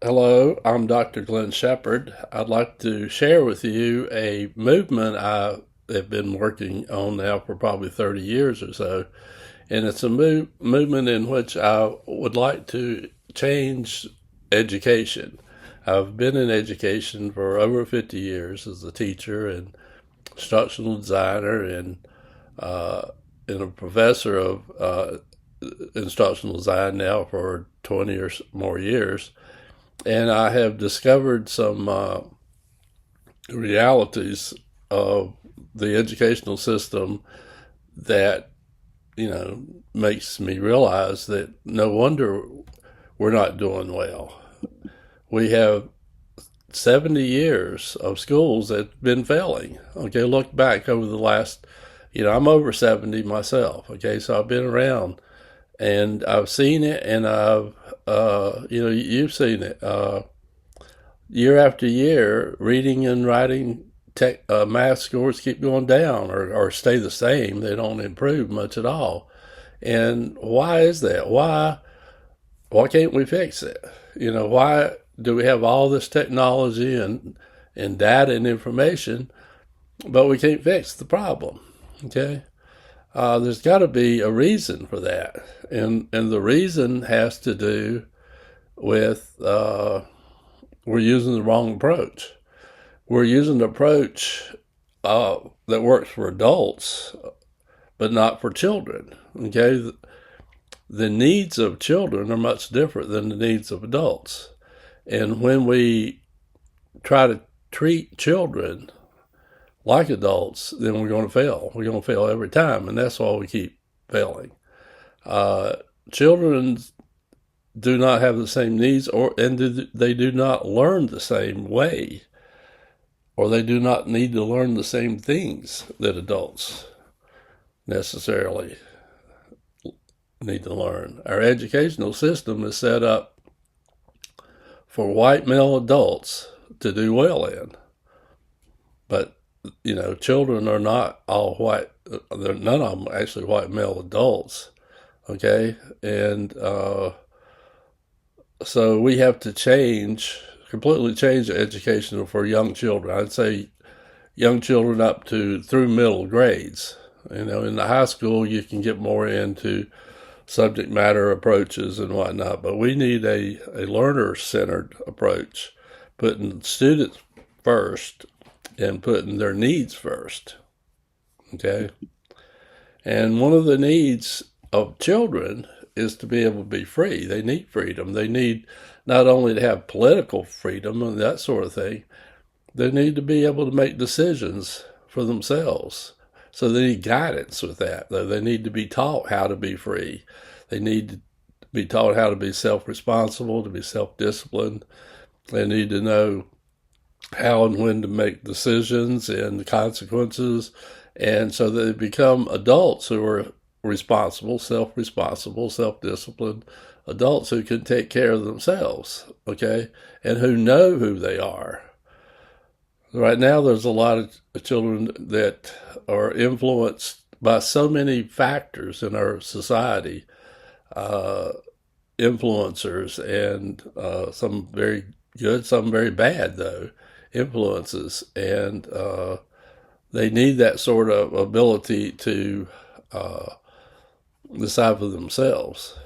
Hello, I'm Dr. Glenn Shepard. I'd like to share with you a movement I have been working on now for probably 30 years or so. And it's a movement in which I would like to change education. I've been in education for over 50 years as a teacher and instructional designer uh, and a professor of instructional design now for 20 or more years. And I have discovered some realities of the educational system that makes me realize that no wonder we're not doing well. We have 70 years of schools that have been failing. Okay, look back over the last, I'm over 70 myself. Okay, so I've been around and I've seen it, and you've seen it. Year after year, reading and writing math scores keep going down or stay the same. They don't improve much at all. And why is that? Why can't we fix it? Why do we have all this technology and data and information, but we can't fix the problem? Okay. There's got to be a reason for that, and the reason has to do with we're using the wrong approach. We're using an approach that works for adults, but not for children. Okay, the needs of children are much different than the needs of adults, and when we try to treat children like adults, then we're going to fail. We're going to fail every time, and that's why we keep failing. Children do not have the same needs, and they do not learn the same way, or they do not need to learn the same things that adults necessarily need to learn. Our educational system is set up for white male adults to do well in, but children are not all white. None of them actually white male adults. Okay, and so we have to completely change the education for young children. I'd say young children up to through middle grades. In the high school, you can get more into subject matter approaches and whatnot, but we need a learner-centered approach, putting students first and putting their needs first. Okay? And one of the needs of children is to be able to be free. They need freedom. They need not only to have political freedom and that sort of thing, they need to be able to make decisions for themselves. So they need guidance with that. They need to be taught how to be free. They need to be taught how to be self-responsible, to be self-disciplined. They need to know how and when to make decisions and the consequences, and so they become adults who are responsible, self-disciplined adults who can take care of themselves, okay, and who know who they are. Right now, there's a lot of children that are influenced by so many factors in our society, influencers, and some very good, some very bad, though, influences, and they need that sort of ability to decide for themselves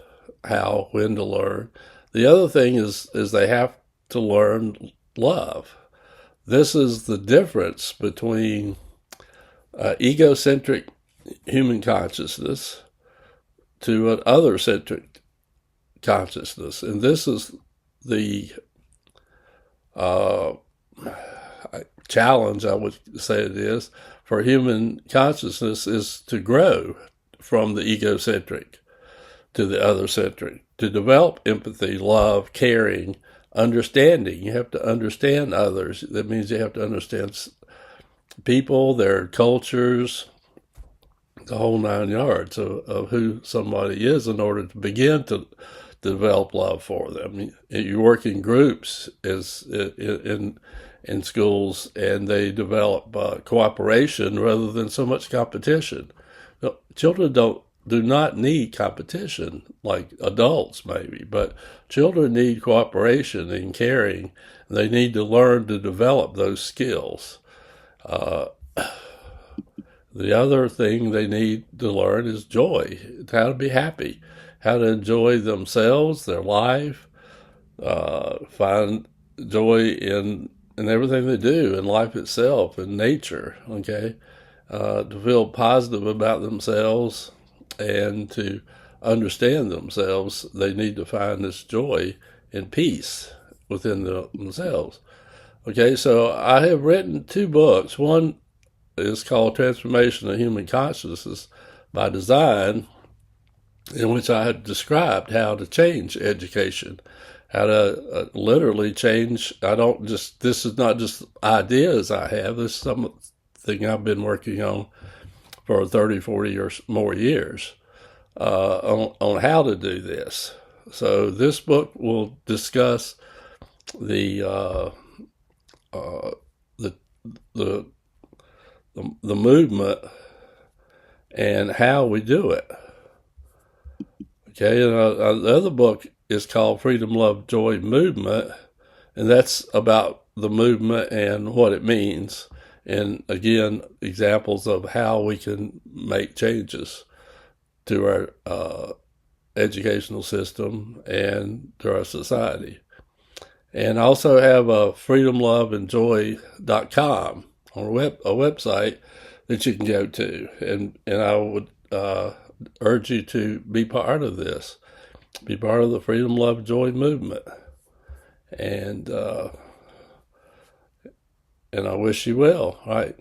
how, when to learn. The other thing is they have to learn love. This is the difference between egocentric human consciousness to an other-centric consciousness, and this is the challenge, I would say it is, for human consciousness is to grow from the egocentric to the other-centric, to develop empathy, love, caring, understanding. You have to understand others. That means you have to understand people, their cultures, the whole 9 yards of who somebody is in order to begin to develop love for them. You work in groups in schools, and they develop cooperation rather than so much competition. Children don't do not need competition like adults maybe, but children need cooperation and caring. They need to learn to develop those skills. The other thing they need to learn is joy, how to be happy, how to enjoy themselves, their life, find joy in everything they do, in life itself, in nature, okay? To feel positive about themselves and to understand themselves, they need to find this joy and peace within themselves. Okay, so I have written 2 books. One is called Transformation of Human Consciousness by Design, in which I have described how to change education, how to literally change. This is not just ideas I have, this is something I've been working on for 30, 40 or more years on how to do this. So this book will discuss the movement and how we do it. Okay, and the other book is called Freedom, Love, Joy, Movement, and that's about the movement and what it means. And again, examples of how we can make changes to our educational system and to our society. And I also have a freedomloveandjoy.com on a website that you can go to. And I would urge you to be part of this. Be part of the Freedom, Love, Joy movement. And I wish you well. All right.